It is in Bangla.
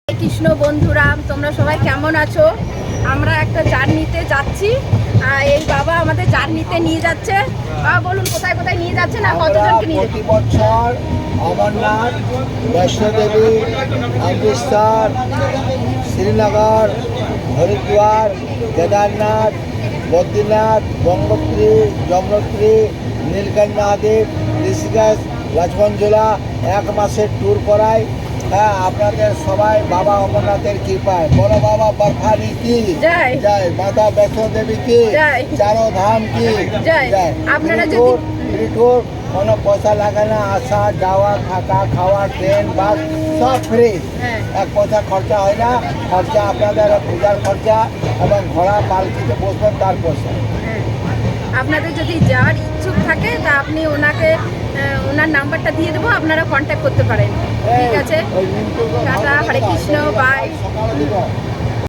কৃষ্ণ বন্ধুরা, তোমরা সবাই কেমন আছো? আমরা একটা জার্নিতে যাচ্ছি। এই বাবা আমাদের জার্নিতে নিয়ে যাচ্ছে। বাবা বলুন কোথায় কোথায় নিয়ে যাচ্ছেন আর কতজনকে নিয়ে যাচ্ছেন? প্রতি বছর অমরনাথ, বৈষ্ণোদেবী, অমৃতসর, শ্রীনগর, হরিদ্বার, কেদারনাথ, বদ্রীনাথ, গঙ্গোত্রী, যমুনোত্রী, নীলকণ্ঠ মহাদেব, ঋষিকেশ, লক্ষ্মণঝুলা 1 মাসের ট্যুর করায়। হ্যাঁ, আপনাদের সবাই বাবা অমরনাথের কৃপায়। বড় বাবা বরফানি কি জয়। জয়, মাতা বৈষ্ণো দেবী কি জয়। চারো ধাম কি জয়। জয়। আপনারা যদি ট্যুর কোনো পয়সা লাগে না, আসা যাওয়া থাকা খাওয়া ট্রেন বাস সব ফ্রি। হ্যাঁ। 1 পয়সা খরচা হয় না। খরচা আপনাদের পূজার খরচা এবং ঘোড়া পালকিতে বসবেন তার পয়সা। হ্যাঁ, আপনাদের যদি যাওয়ার ইচ্ছুক থাকে তা আপনি ওনার নাম্বারটা দিয়ে দেবো, আপনারা কন্ট্যাক্ট করতে পারেন। ঠিক আছে, টাটা, হরে কৃষ্ণ, বাই। সকালে দিব।